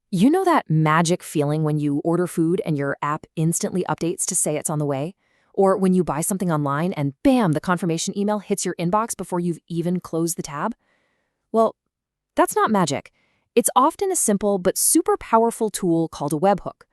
You know that magic feeling when you order food and your app instantly updates to say it's on the way? Or when you buy something online and bam, the confirmation email hits your inbox before you've even closed the tab? Well, that's not magic. It's often a simple but super powerful tool called a webhook.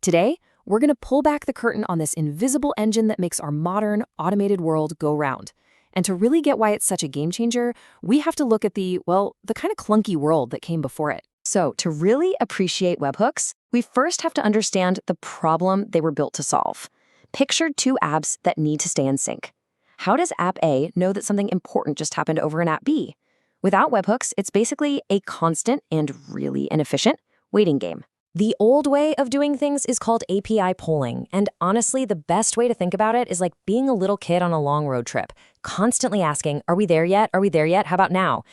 Today, we're going to pull back the curtain on this invisible engine that makes our modern, automated world go round. And to really get why it's such a game changer, we have to look at the kind of clunky world that came before it. So, to really appreciate webhooks, we first have to understand the problem they were built to solve. Picture two apps that need to stay in sync. How does app A know that something important just happened over in app B? Without webhooks, it's basically a constant and really inefficient waiting game. The old way of doing things is called API polling, and honestly, the best way to think about it is like being a little kid on a long road trip, constantly asking, "Are we there yet? Are we there yet? How about now?"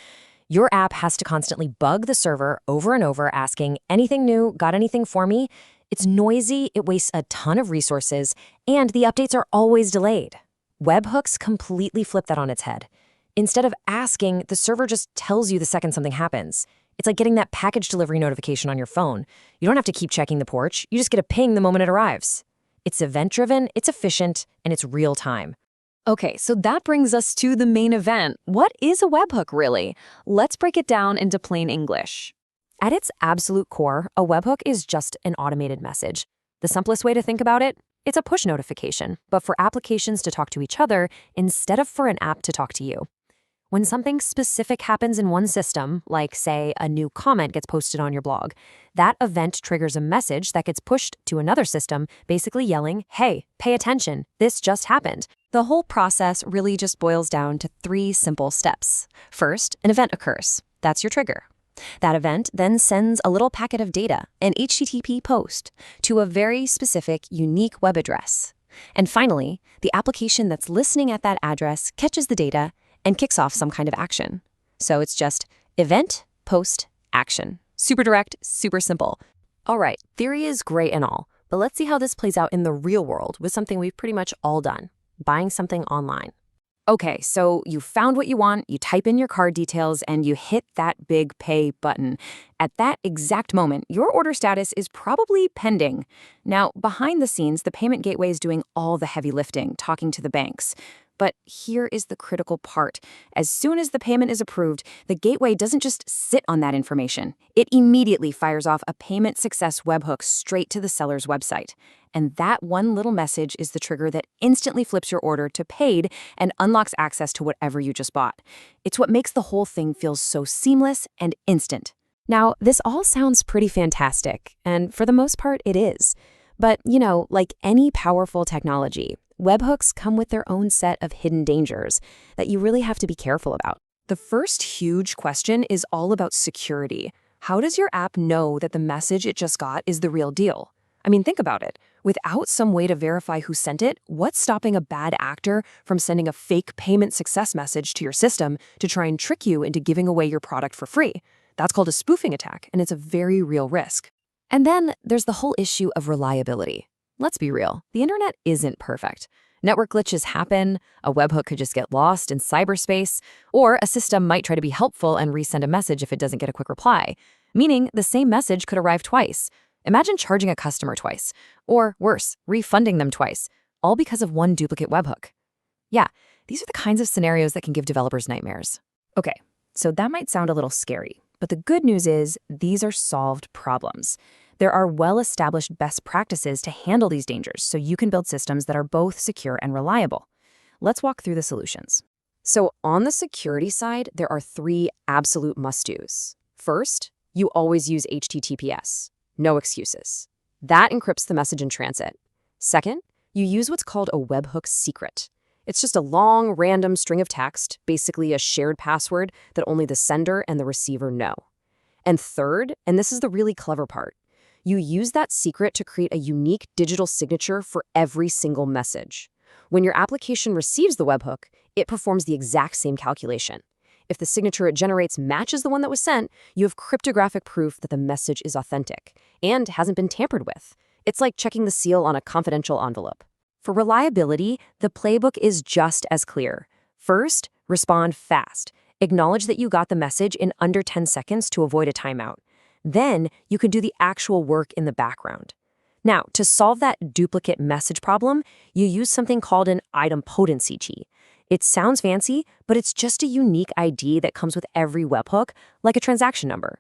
Your app has to constantly bug the server over and over asking, "Anything new? Got anything for me?" It's noisy, it wastes a ton of resources, and the updates are always delayed. Webhooks completely flip that on its head. Instead of asking, the server just tells you the second something happens. It's like getting that package delivery notification on your phone. You don't have to keep checking the porch, you just get a ping the moment it arrives. It's event-driven, it's efficient, and it's real-time. Okay, so that brings us to the main event. What is a webhook, really? Let's break it down into plain English. At its absolute core, a webhook is just an automated message. The simplest way to think about it, it's a push notification, but for applications to talk to each other instead of for an app to talk to you. When something specific happens in one system, like, say, a new comment gets posted on your blog, that event triggers a message that gets pushed to another system, basically yelling, "Hey, pay attention, this just happened." The whole process really just boils down to three simple steps. First, an event occurs. That's your trigger. That event then sends a little packet of data, an HTTP post, to a very specific, unique web address. And finally, the application that's listening at that address catches the data and kicks off some kind of action. So it's just event, post, action. Super direct, super simple. All right, theory is great and all, but let's see how this plays out in the real world with something we've pretty much all done, buying something online. Okay, so you found what you want, you type in your card details, and you hit that big pay button. At that exact moment, your order status is probably pending. Now, behind the scenes, the payment gateway is doing all the heavy lifting, talking to the banks. But here is the critical part. As soon as the payment is approved, the gateway doesn't just sit on that information. It immediately fires off a payment success webhook straight to the seller's website. And that one little message is the trigger that instantly flips your order to paid and unlocks access to whatever you just bought. It's what makes the whole thing feel so seamless and instant. Now, this all sounds pretty fantastic, and for the most part, it is. But, like any powerful technology, webhooks come with their own set of hidden dangers that you really have to be careful about. The first huge question is all about security. How does your app know that the message it just got is the real deal? I mean, think about it. Without some way to verify who sent it, what's stopping a bad actor from sending a fake payment success message to your system to try and trick you into giving away your product for free? That's called a spoofing attack, and it's a very real risk. And then there's the whole issue of reliability. Let's be real, the internet isn't perfect. Network glitches happen, a webhook could just get lost in cyberspace, or a system might try to be helpful and resend a message if it doesn't get a quick reply, meaning the same message could arrive twice. Imagine charging a customer twice, or worse, refunding them twice, all because of one duplicate webhook. Yeah, these are the kinds of scenarios that can give developers nightmares. Okay, so that might sound a little scary, but the good news is these are solved problems. There are well-established best practices to handle these dangers so you can build systems that are both secure and reliable. Let's walk through the solutions. So on the security side, there are three absolute must-dos. First, you always use HTTPS. No excuses. That encrypts the message in transit. Second, you use what's called a webhook secret. It's just a long, random string of text, basically a shared password that only the sender and the receiver know. And third, and this is the really clever part, you use that secret to create a unique digital signature for every single message. When your application receives the webhook, it performs the exact same calculation. If the signature it generates matches the one that was sent, you have cryptographic proof that the message is authentic and hasn't been tampered with. It's like checking the seal on a confidential envelope. For reliability, the playbook is just as clear. First, respond fast. Acknowledge that you got the message in under 10 seconds to avoid a timeout. Then you can do the actual work in the background. Now, to solve that duplicate message problem, you use something called an idempotency key. It sounds fancy, but it's just a unique ID that comes with every webhook, like a transaction number.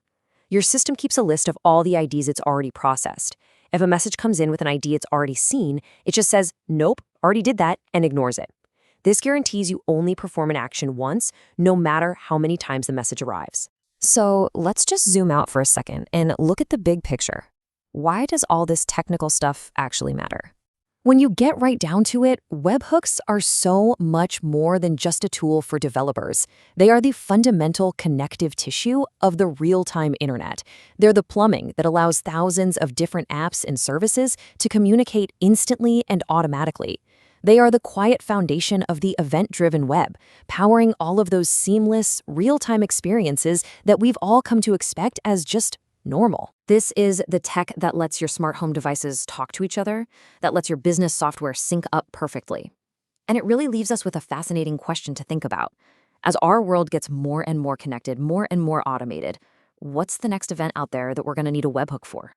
Your system keeps a list of all the IDs it's already processed. If a message comes in with an ID it's already seen, it just says, nope, already did that, and ignores it. This guarantees you only perform an action once, no matter how many times the message arrives. So let's just zoom out for a second and look at the big picture. Why does all this technical stuff actually matter? When you get right down to it, webhooks are so much more than just a tool for developers. They are the fundamental connective tissue of the real-time internet. They're the plumbing that allows thousands of different apps and services to communicate instantly and automatically. They are the quiet foundation of the event-driven web, powering all of those seamless, real-time experiences that we've all come to expect as just normal. This is the tech that lets your smart home devices talk to each other, that lets your business software sync up perfectly. And it really leaves us with a fascinating question to think about. As our world gets more and more connected, more and more automated, what's the next event out there that we're going to need a webhook for?